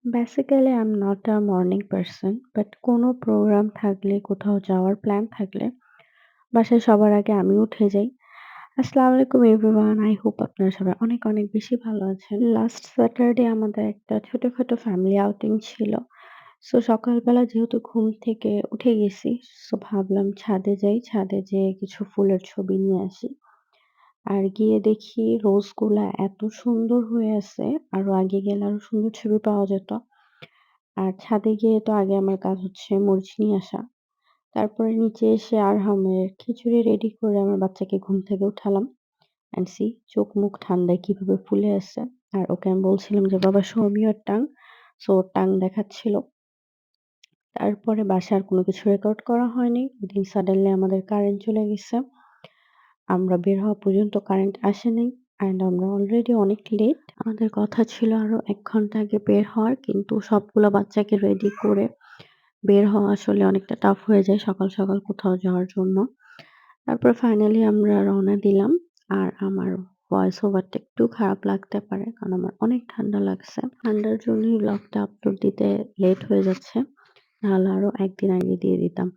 Basically I am not a morning person. But কোনো programme থাকলে, কোথাও যাওয়ার প্ল্যান থাকলে বাসায় সবার আগে আমি উঠে যাই। আসসালামু আলাইকুম এভরিওয়ান। আই হোপ আপনারা সবাই অনেক, অনেক বেশি ভালো আছেন। লাস্ট স্যাটারডে আমাদের একটা ছোটখাটো ফ্যামিলি আউটিং ছিল। সো সকালবেলা যেহেতু ঘুম থেকে উঠে গেছি, সো ভাবলাম ছাদে যাই। ছাদে যেয়ে কিছু ফুলের ছবি নিয়ে আসি। আর গিয়ে দেখি রোজগুলা এত সুন্দর হয়ে আছে, আরো আগে গেলে আরো সুন্দর ছবি পাওয়া যেত। আর ছাদে গিয়ে তো আগে আমার কাজ হচ্ছে মরিচ নিয়ে আসা। তারপরে নিচে এসে আরহামের খিচুড়ি রেডি করে আমার বাচ্চাকে ঘুম থেকে উঠালাম। অ্যান্ড সি চোখ মুখ ঠান্ডায় কিভাবে ফুলে আছে। আর ওকে আমি বলছিলাম যে, "বাবা show me your tongue" so or tongue দেখাচ্ছিল। তারপরে বাসায় আর কোনো কিছু রেকর্ড করা হয়নি। ওইদিন সাডেনলি আমাদের কারেন্ট চলে গেছে। আমরা বের হওয়া পর্যন্ত কারেন্ট আসে নাই। অ্যান্ড আমরা অলরেডি অনেক লেট। আমাদের কথা ছিল আরো ১ ঘন্টা আগে বের হওয়ার। কিন্তু সবগুলা বাচ্চাকে রেডি করে বের হওয়া আসলে অনেকটা টাফ হয়ে যায় সকাল, সকাল কোথাও যাওয়ার জন্য। তারপর ফাইনালি আমরা রওনা দিলাম। আর আমার ভয়েস ওভারটা একটু খারাপ লাগতে পারে। কারণ আমার অনেক ঠান্ডা লাগছে। ঠান্ডার জন্যই ব্লগটা আপলোড দিতে লেট হয়ে যাচ্ছে। নাহলে আরো ১ দিন আগে দিয়ে দিতাম।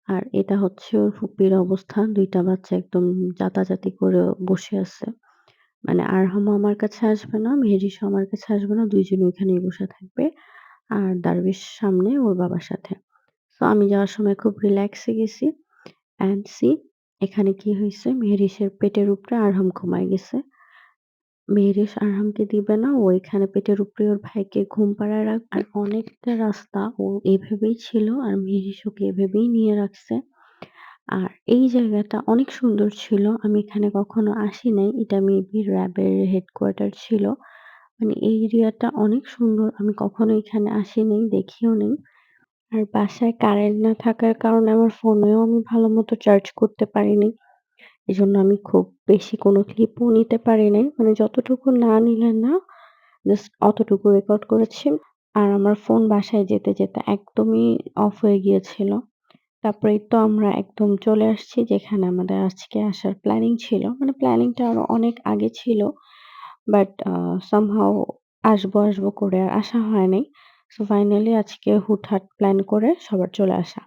আর এটা হচ্ছে ওর ফুপির অবস্থা। ২ টা বাচ্চা একদম জাতাজাতি করে বসে আছে। মানে আরহামও আমার কাছে আসবে না, মেহেরিসও আমার কাছে আসবে না। ২ জন ওইখানেই বসে থাকবে। আর দারবিশ সামনে ওর বাবার সাথে। সো আমি যাওয়ার সময় খুব রিল্যাক্স এ গেছি। অ্যান্ড সি এখানে কি হইছে, মেহেরিসের পেটের উপরে আরহাম ঘুমায় গেছে। মেহেরিস আরহামকে দিবে না। ও এখানে পেটের উপরে ওর ভাইকে ঘুম পাড়ায় রাখবে। আর অনেকটা রাস্তা ও এভাবেই ছিল। আর মেহেরিস ওকে এভাবেই নিয়ে রাখছে। আর এই জায়গাটা অনেক সুন্দর ছিল। আমি এখানে কখনো আসি নাই। এটা মেবি র‍্যাবের হেডকোয়ার্টার ছিল। মানে এই এরিয়াটা অনেক সুন্দর। আমি কখনো এখানে আসি নাই, দেখিও নাই। আর বাসায় কারেন্ট না থাকার কারণে আমার ফোনেও আমি ভালোমতো চার্জ করতে পারিনি। এজন্য আমি খুব বেশি কোনো ক্লিপও নিতে পারি নাই। মানে যতটুকু না নিলে না, জাস্ট অতটুকু রেকর্ড করেছি। আর আমার ফোন বাসায় যেতে, যেতে একদমই অফ হয়ে গিয়েছিল। তারপরেই তো আমরা একদম চলে আসছি যেখানে আমাদের আজকে আসার প্ল্যানিং ছিল। মানে প্ল্যানিংটা আরো অনেক আগে ছিল। বাট সামহাউ আসবো, আসবো করে আর আসা হয় নাই। সো ফাইনালি আজকে হুটহাট প্ল্যান করে সবার চলে আসা।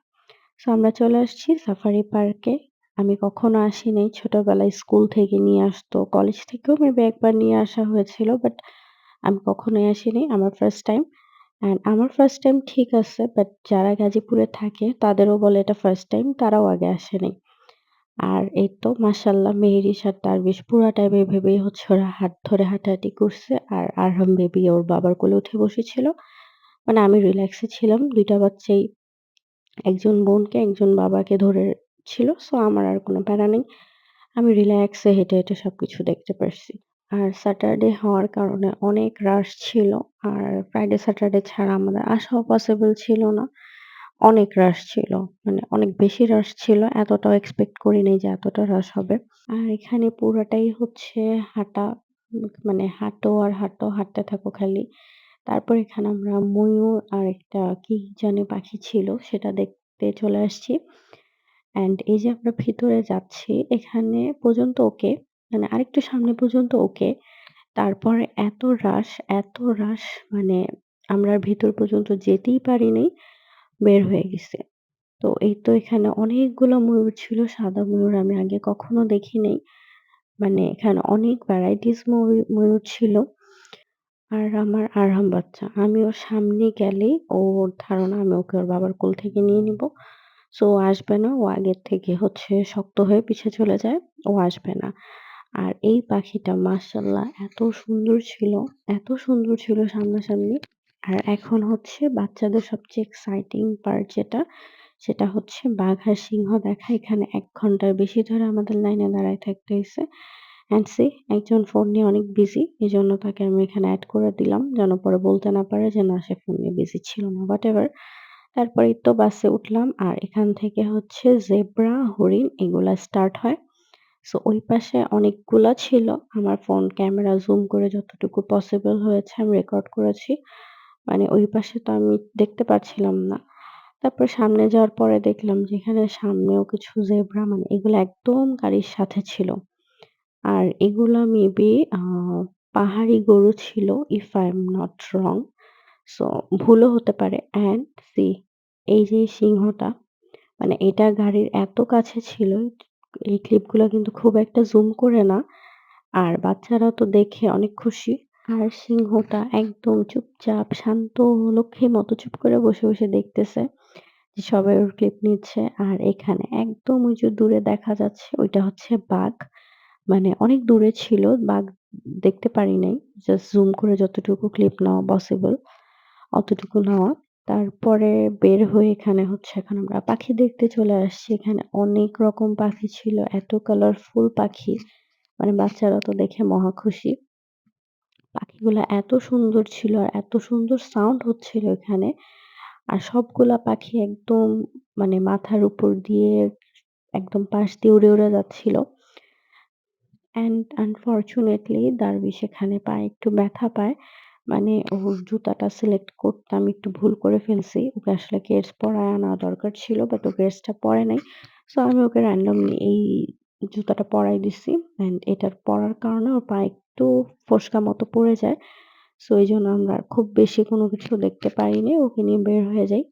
সো আমরা চলে আসছি সাফারি পার্কে। আমি কখনো আসি নাই। ছোটবেলায় স্কুল থেকে নিয়ে আসতো। কলেজ থেকেও মেবি একবার নিয়ে আসা হয়েছিল। বাট আমি কখনোই আসিনি। আমার ফার্স্ট টাইম। অ্যান্ড আমার ফার্স্ট টাইম ঠিক আছে। বাট যারা গাজীপুরে থাকে তাদেরও বলে এটা ফার্স্ট টাইম। তারাও আগে আসে নাই। আর এই তো মাশাআল্লাহ মেহেরিস আর তারবিশ পুরাটাই এভাবেই হচ্ছে ওরা হাত ধরে হাঁটাহাঁটি করছে। আর আরহাম বেবি ওর বাবার কোলে উঠে বসেছিল। মানে আমি রিল্যাক্স এ ছিলাম। ২ টা বাচ্চাই একজন বোনকে, একজন বাবাকে ধরে ছিল। সো আমার আর কোনো প্যারা নেই। আমি রিল্যাক্স এ হেঁটে, হেঁটে সবকিছু দেখতে পারছি। আর স্যাটারডে হওয়ার কারণে অনেক রাশ ছিল। আর ফ্রাইডে, স্যাটারডে ছাড়া আমাদের আসাও পসিবল ছিল না। অনেক রাশ ছিল। মানে অনেক বেশি রাশ ছিল। এতটাও এক্সপেক্ট করিনি যে এতটা রাশ হবে। আর এখানে পুরাটাই হচ্ছে হাঁটা। মানে হাঁটো আর হাঁটো, হাঁটতে থাকো খালি। তারপর এখানে আমরা ময়ূর আর একটা কি জানি পাখি ছিল সেটা দেখতে চলে আসছি। অ্যান্ড এই যে আমরা ভিতরে যাচ্ছি এখানে পর্যন্ত ওকে। মানে আরেকটু সামনে পর্যন্ত ওকে। তারপরে এত রাশ মানে আমরা আর ভিতর পর্যন্ত যেতেই পারি নাই। বের হয়ে গেছি। তো এই তো এখানে অনেকগুলো ময়ূর ছিল। সাদা ময়ূর আমি আগে কখনো দেখি নাই। মানে এখানে অনেক ভ্যারাইটিস ময়ূর ছিল। আর আমার আরহাম বাচ্চা। আমি ওর সামনে গেলেই ওর ধারণা আমি ওকে ওর বাবার কোল থেকে নিয়ে নিবো। সো ও আসবে না। ও আগের থেকে হচ্ছে শক্ত হয়ে পিছে চলে যায়। ও আসবে না। আর এই পাখিটা মাশাআল্লাহ এত সুন্দর ছিল সামনাসামনি। আর এখন হচ্ছে বাচ্চাদের সবচেয়ে এক্সাইটিং পার্ট যেটা, সেটা হচ্ছে বাঘ আর সিংহ দেখা। এখানে ১ ঘন্টার বেশি ধরে আমাদের লাইনে দাঁড়ায় থাকতে হইছে। অ্যান্ড সি একজন ফোন নিয়ে অনেক বিজি। এজন্য তাকে আমি এখানে এড করে দিলাম। যেন পরে বলতে না পারে যে না সে ফোন নিয়ে বিজি ছিল না। হোয়াটএভার। তারপরেই তো বাসে উঠলাম। আর এখান থেকে হচ্ছে জেব্রা, হরিণ এগুলা স্টার্ট হয়। সো ওই পাশে অনেকগুলা ছিল। আমার ফোন ক্যামেরা জুম করে যতটুকু পসিবল হয়েছে আমি রেকর্ড করেছি। মানে ওই পাশে তো আমি দেখতে পাচ্ছিলাম না। তারপর সামনে যাওয়ার পরে দেখলাম যে এখানে সামনেও কিছু জেব্রা মানে এগুলো একদম গাড়ির সাথে ছিল। আর এগুলা মেবি পাহাড়ি গরু ছিল if I am not wrong. So ভুলও হতে পারে। অ্যান্ড সি এই যে সিংহটা মানে এটা গাড়ির এত কাছে ছিল, এই ক্লিপগুলা কিন্তু খুব একটা জুম করে না। আর বাচ্চারা তো দেখে অনেক খুশি। আর সিংহটা একদম চুপচাপ শান্ত লক্ষ্মীর মতো চুপ করে বসে, বসে দেখতেছে যে সবাই ওর ক্লিপ নিচ্ছে। আর এখানে একদম ওই যে দূরে দেখা যাচ্ছে ওইটা হচ্ছে বাঘ। মানে অনেক দূরে ছিল। বাঘ দেখতে পারি নাই। জাস্ট জুম করে যতটুকু ক্লিপ নেওয়া পসিবল অতটুকু নেওয়া। তারপরে বের হয়ে এখানে হচ্ছে এখন আমরা পাখি দেখতে চলে আসছি। এখানে অনেক রকম পাখি ছিল। এত কালারফুল পাখি। মানে বাচ্চারা তো দেখে মহা খুশি। পাখিগুলা এত সুন্দর ছিল আর এত সুন্দর সাউন্ড হচ্ছিল এখানে। আর সবগুলা পাখি একদম মানে মাথার উপর দিয়ে একদম পাশ দিয়ে উড়ে, উড়ে যাচ্ছিল। অ্যান্ড আনফরচুনেটলি দারবিশ এখানে পায়ে একটু ব্যথা পায়। মানে ওর জুতাটা সিলেক্ট করতে আমি একটু ভুল করে ফেলছি। ওকে আসলে কেডস পরায় আনা দরকার ছিল। বাট ও কেডসটা পরে নাই। সো আমি ওকে randomly এই জুতাটা পরাই দিছি। অ্যান্ড এটার পরার কারণে ওর পায়ে একটু ফোস্কা মতো পড়ে যায়। সো এইজন্য আমরা আর খুব বেশি কোনো কিছু দেখতে পারিনি। ওকে নিয়ে বের হয়ে যাই।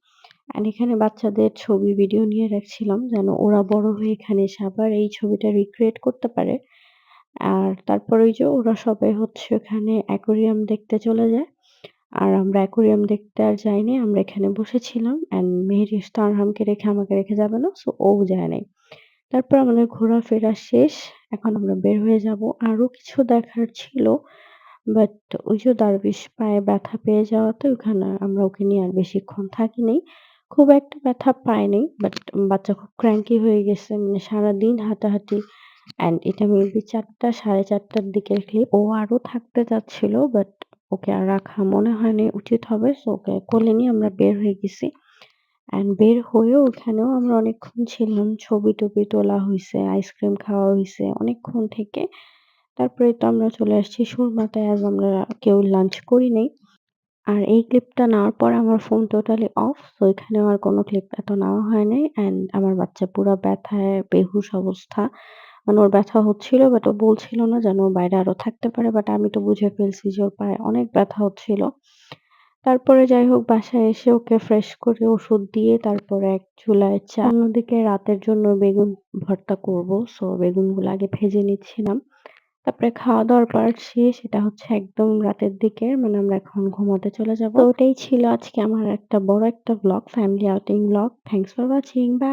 অ্যান্ড এখানে বাচ্চাদের ছবি, ভিডিও নিয়ে রাখছিলাম যেন ওরা বড় হয়ে এখানে এসে আবার এই ছবিটা রিক্রিয়েট করতে পারে। আর তারপর ওই যে ওরা সবাই হচ্ছে ওখানে অ্যাকুরিয়াম দেখতে চলে যায়। আর আমরা অ্যাকুরিয়াম দেখতে আর যাইনি। আমরা এখানে বসেছিলাম অ্যান্ড মেহেরিস তো আরহামকে রেখে আমাকে রেখে যাবে না। সো ও যায় নাই। তারপর আমাদের ঘোরাফেরা শেষ। এখন আমরা বের হয়ে যাবো। আরো কিছু দেখার ছিল। বাট ওই যে দারবিশ পায়ে ব্যথা পেয়ে যাওয়াতে ওখানে আমরা ওকে নিয়ে আর বেশিক্ষণ থাকি নাই। খুব একটা ব্যথা পায় নাই। বাট বাচ্চা খুব ক্র্যাঙ্কি হয়ে গেছে। মানে সারাদিন হাঁটাহাঁটি অ্যান্ড এটা মেবি ৪টা ৪:৩০ র দিকের ক্লিপ। ও আরো থাকতে চাচ্ছিল বাট ওকে আর রাখা মনে হয়নি উচিত হবে। সো ওকে কোলে নিয়ে আমরা বের হয়ে গেছি। অ্যান্ড বের হয়েও ওখানেও আমরা অনেকক্ষণ ছিলাম। ছবি-টবি তোলা হইছে, আইসক্রিম খাওয়া হইছে অনেকক্ষণ থেকে। তারপরে তো আমরা চলে আসছি সুরমাতে আজ আমরা কেউ লাঞ্চ করি নাই। আর এই ক্লিপটা নেওয়ার পর আমার ফোন টোটালি অফ। সো এখানেও আর কোনো ক্লিপ এত নেওয়া হয় নাই। অ্যান্ড আমার বাচ্চা পুরা ব্যথায় বেহুশ অবস্থা। মানে ওর ব্যথা হচ্ছিল বাট ও বলছিল না যেন ও বাইরে আরো থাকতে পারে। বাট আমি তো বুঝে ফেলছি যে ওর পায়ে অনেক ব্যথা হচ্ছিল। তারপরে যাই হোক বাসায় এসে ওকে ফ্রেশ করে ওষুধ দিয়ে তারপরে এক চুলায় চা। অন্যদিকে রাতের জন্য বেগুন ভর্তা করব। সো বেগুনগুলো আগে ভেজে নিচ্ছিলাম। তারপরে খাওয়া-দাওয়ার পার্ট শেষ। এটা হচ্ছে একদম রাতের দিকে। মানে আমরা এখন ঘুমাতে চলে যাব। তো ওটাই ছিল আজকে আমার একটা বড় একটা vlog, family outing vlog. Thanks for watching. By.